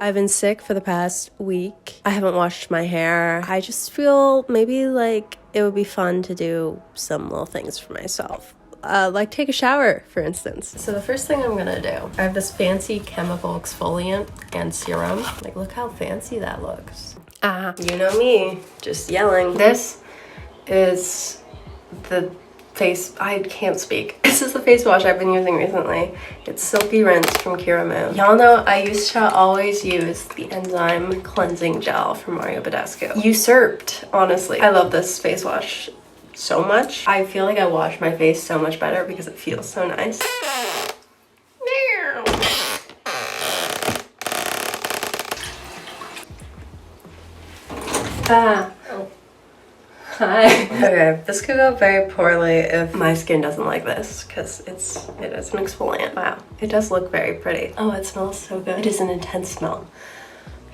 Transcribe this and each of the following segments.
I've been sick for the past week. I haven't washed my hair. I just feel maybe like it would be fun to do some little things for myself. Like take a shower, for instance. So the first thing I'm gonna do, I have this fancy chemical exfoliant and serum. Like, look how fancy that looks. You know me, just yelling. This is the face, I can't speak. This is the face wash I've been using recently. It's Silky Rinse from Kiramu. Y'all know I used to always use the enzyme cleansing gel from Mario Badescu. Usurped, honestly. I love this face wash so much. I feel like I wash my face so much better because it feels so nice. Hi. Okay, this could go very poorly if my skin doesn't like this because it is an exfoliant. Wow, it does look very pretty. Oh, it smells so good. It is an intense smell.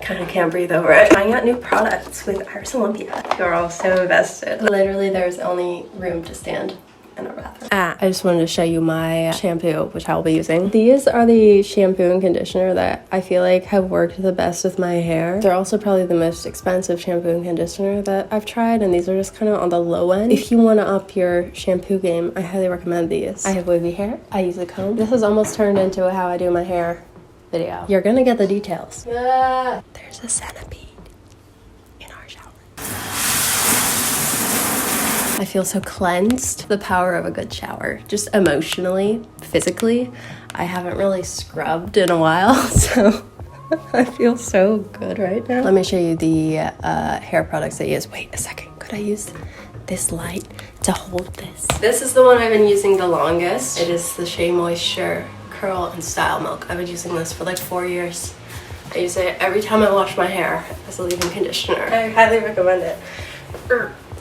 Kind of can't breathe over it. Trying out new products with Olympia. You're all so invested. Literally, there's only room to stand in a bathroom. I just wanted to show you my shampoo, which I'll be using. These are the shampoo and conditioner that I feel like have worked the best with my hair. They're also probably the most expensive shampoo and conditioner that I've tried, and these are just kind of on the low end. If you want to up your shampoo game, I highly recommend these. I have wavy hair. I use a comb. This has almost turned into a how I do my hair video. You're gonna get the details. There's a centipede in our shower. I feel so cleansed. The power of a good shower. Just emotionally, physically. I haven't really scrubbed in a while, so I feel so good right now. Let me show you the hair products I use. Wait a second, could I use this light to hold this? This is the one I've been using the longest. It is the Shea Moisture Curl and Style Milk. I've been using this for like 4 years. I use it every time I wash my hair as a leave-in conditioner. I highly recommend it.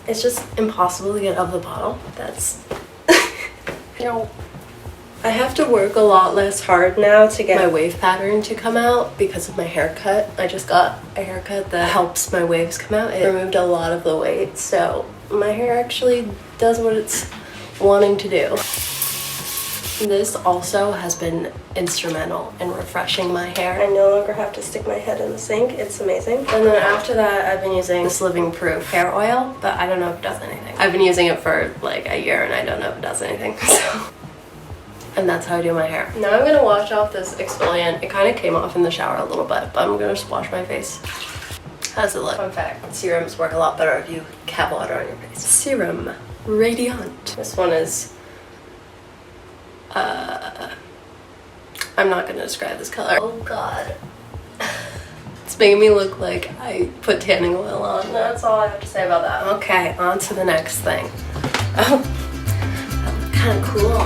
It's just impossible to get out of the bottle. That's, you know, I have to work a lot less hard now to get my wave pattern to come out because of my haircut. I just got a haircut that helps my waves come out. It removed a lot of the weight, so my hair actually does what it's wanting to do. This also has been instrumental in refreshing my hair. I no longer have to stick my head in the sink. It's amazing. And then after that, I've been using this Living Proof hair oil, but I don't know if it does anything. I've been using it for like a year and I don't know if it does anything. So. And that's how I do my hair. Now I'm gonna wash off this exfoliant. It kind of came off in the shower a little bit, but I'm gonna just wash my face. How's it look? Fun fact, serums work a lot better if you have water on your face. Serum Radiant. This one is I'm not gonna describe this color. Oh god. It's making me look like I put tanning oil on. That's all I have to say about that. Okay, on to the next thing. Oh, that looked kind of cool.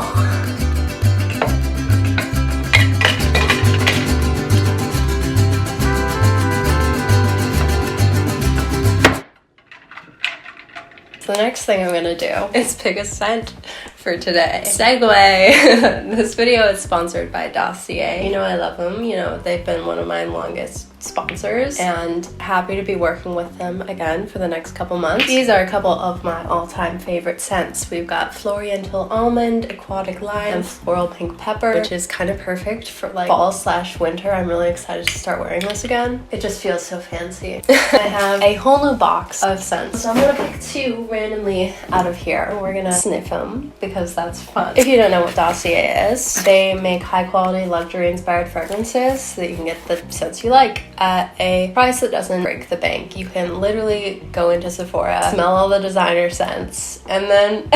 The next thing I'm gonna do is pick a scent for today. Segue! This video is sponsored by Dossier. You know I love them. You know, they've been one of my longest sponsors and happy to be working with them again for the next couple months. These are a couple of my all-time favorite scents. We've got Floriental Almond, Aquatic Lime, and Floral Pink Pepper, which is kind of perfect for like fall/winter. I'm really excited to start wearing this again. It just feels so fancy. I have a whole new box of scents. So I'm gonna pick 2 randomly out of here and we're gonna sniff them because that's fun. If you don't know what Dossier is, they make high-quality luxury-inspired fragrances so that you can get the scents you like at a price that doesn't break the bank. You can literally go into Sephora, smell all the designer scents, and then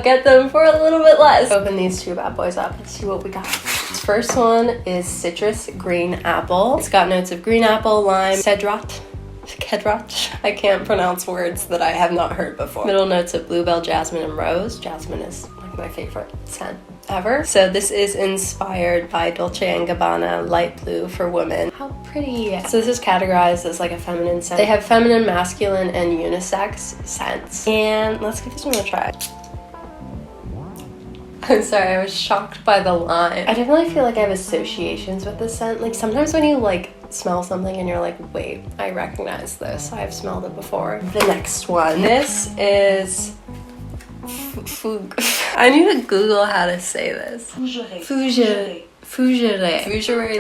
get them for a little bit less. Open these 2 bad boys up and see what we got. This first one is Citrus Green Apple. It's got notes of green apple, lime, cedrat. I can't pronounce words that I have not heard before. Middle notes of bluebell, jasmine, and rose. Jasmine is like my favorite scent ever. So this is inspired by Dolce & Gabbana Light Blue for Women. How pretty. So this is categorized as like a feminine scent. They have feminine, masculine, and unisex scents. And let's give this one a try. I'm sorry, I was shocked by the lime. I definitely feel like I have associations with this scent. Like sometimes when you like smell something and you're like, wait, I recognize this. I've smelled it before. The next one. This is I need to Google how to say this. Fougere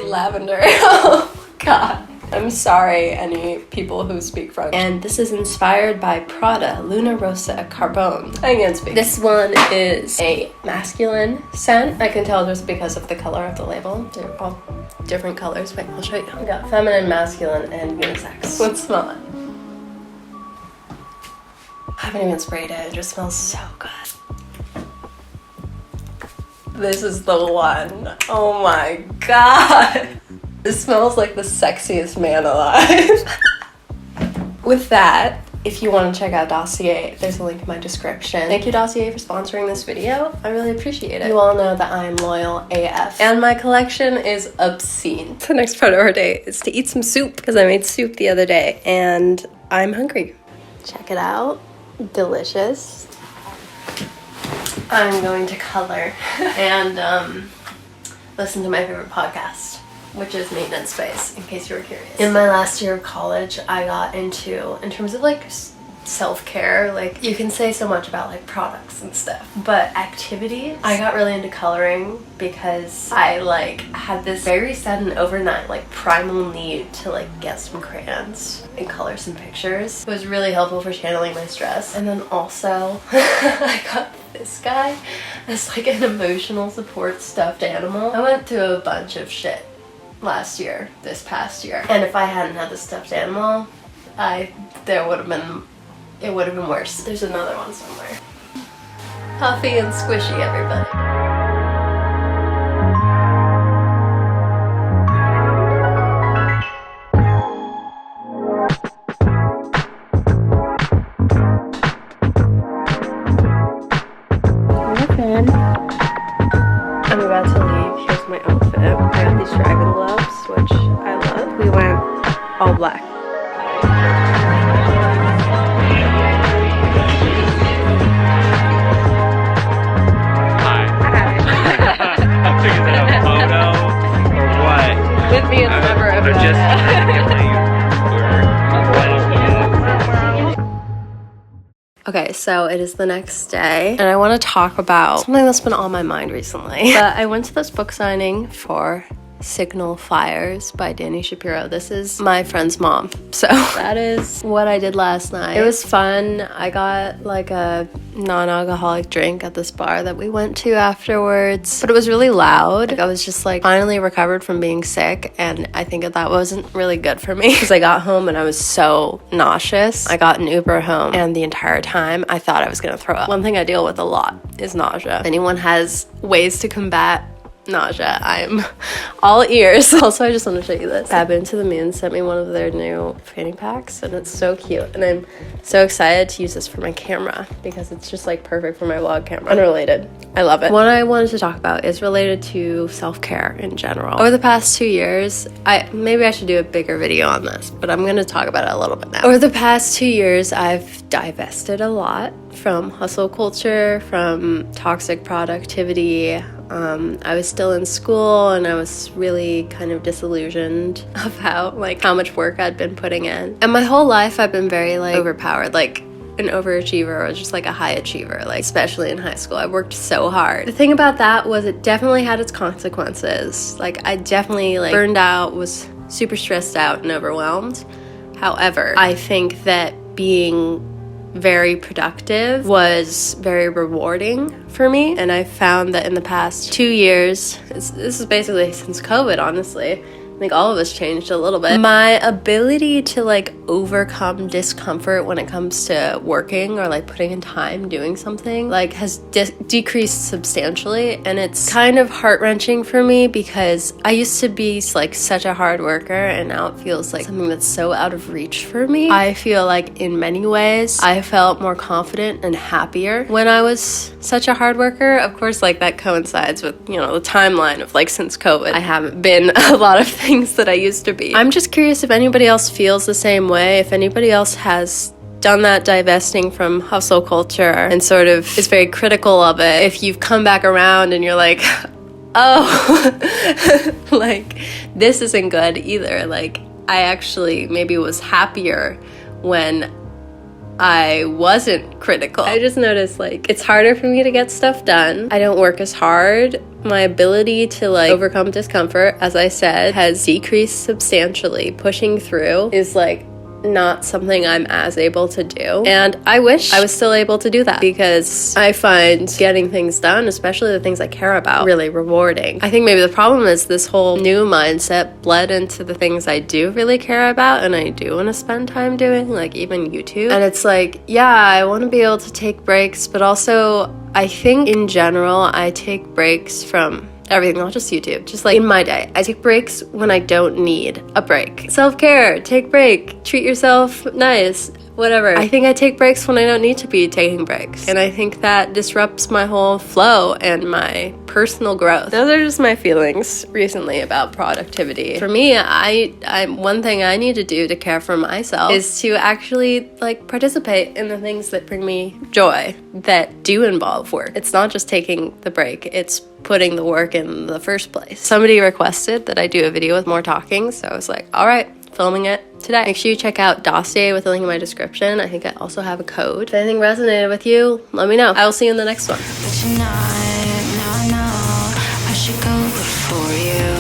lavender. Oh god. I'm sorry, any people who speak French. And this is inspired by Prada Luna Rossa Carbone. I can't speak. This one is a masculine scent. I can tell just because of the color of the label. They're all different colors. Wait, I'll show you. We got feminine, masculine, and unisex. Let's smell it. I haven't even sprayed it. It just smells so good. This is the one. Oh my god. This smells like the sexiest man alive. With that, if you want to check out Dossier, there's a link in my description. Thank you, Dossier, for sponsoring this video. I really appreciate it. You all know that I'm loyal AF, and my collection is obscene. The next part of our day is to eat some soup, because I made soup the other day, and I'm hungry. Check it out. Delicious. I'm going to color and listen to my favorite podcast, which is Maintenance Space, in case you were curious. In my last year of college, I got into, in terms of like self-care, like you can say so much about like products and stuff, but activities, I got really into coloring because I like had this very sudden overnight like primal need to like get some crayons and color some pictures. It was really helpful for channeling my stress. And then also I got this guy as like an emotional support stuffed animal. I went through a bunch of shit this past year, and if I hadn't had the stuffed animal, it would have been worse. There's another one somewhere. Puffy and squishy, everybody. I'm about to leave. Here's my outfit. I got these dragon gloves, which I love. We went all black. Hi. I'm thinking that a photo or what? With me, it's never a Okay, so it is the next day, and I want to talk about something that's been on my mind recently. But I went to this book signing for Signal Fires by Dani Shapiro. This is my friend's mom. So that is what I did last night. It was fun. I got like a non-alcoholic drink at this bar that we went to afterwards, but it was really loud. Like, I was just like finally recovered from being sick, and I think that wasn't really good for me because I got home and I was so nauseous. I got an Uber home, and the entire time I thought I was gonna throw up. One thing I deal with a lot is nausea. If anyone has ways to combat nausea, I'm all ears. Also, I just want to show you this. Cabin to the Moon sent me one of their new fanny packs, and it's so cute, and I'm so excited to use this for my camera because it's just like perfect for my vlog camera. Unrelated. I love it. What I wanted to talk about is related to self-care in general. Over the past 2 years, maybe I should do a bigger video on this, but I'm going to talk about it a little bit now. Over the past 2 years, I've divested a lot from hustle culture, from toxic productivity. I was still in school, and I was really kind of disillusioned about like how much work I'd been putting in. And my whole life I've been very like overpowered, like an overachiever or just like a high achiever, like especially in high school. I worked so hard. The thing about that was it definitely had its consequences. Like I definitely like burned out, was super stressed out and overwhelmed. However, I think that being very productive was very rewarding for me, and I found that in the past 2 years, this is basically since COVID, honestly, I think all of us changed a little bit. My ability to like overcome discomfort when it comes to working or like putting in time doing something like has decreased substantially, and it's kind of heart-wrenching for me because I used to be like such a hard worker, and now it feels like something that's so out of reach for me. I feel like in many ways I felt more confident and happier when I was such a hard worker. Of course, like that coincides with, you know, the timeline of like since COVID, I haven't been a lot of things that I used to be. I'm just curious if anybody else feels the same way, if anybody else has done that divesting from hustle culture and sort of is very critical of it. If you've come back around and you're like, oh, like this isn't good either. Like I actually maybe was happier when I wasn't critical. I just noticed like it's harder for me to get stuff done. I don't work as hard. My ability to like overcome discomfort, as I said, has decreased substantially. Pushing through is like not something I'm as able to do. And I wish I was still able to do that because I find getting things done, especially the things I care about, really rewarding. I think maybe the problem is this whole new mindset bled into the things I do really care about and I do want to spend time doing, like even YouTube. And it's like, yeah, I want to be able to take breaks, but also I think in general, I take breaks from everything, not just YouTube, just like in my day. I take breaks when I don't need a break. Self-care, take break, treat yourself nice, whatever. I think I take breaks when I don't need to be taking breaks. And I think that disrupts my whole flow and my personal growth. Those are just my feelings recently about productivity. For me, I one thing I need to do to care for myself is to actually like participate in the things that bring me joy, that do involve work. It's not just taking the break, it's putting the work in the first place. Somebody requested that I do a video with more talking, so I was like, all right, filming it today. Make sure you check out Dossier with the link in my description. I think I also have a code. If anything resonated with you, let me know. I will see you in the next one. But tonight, now I know I should go before you.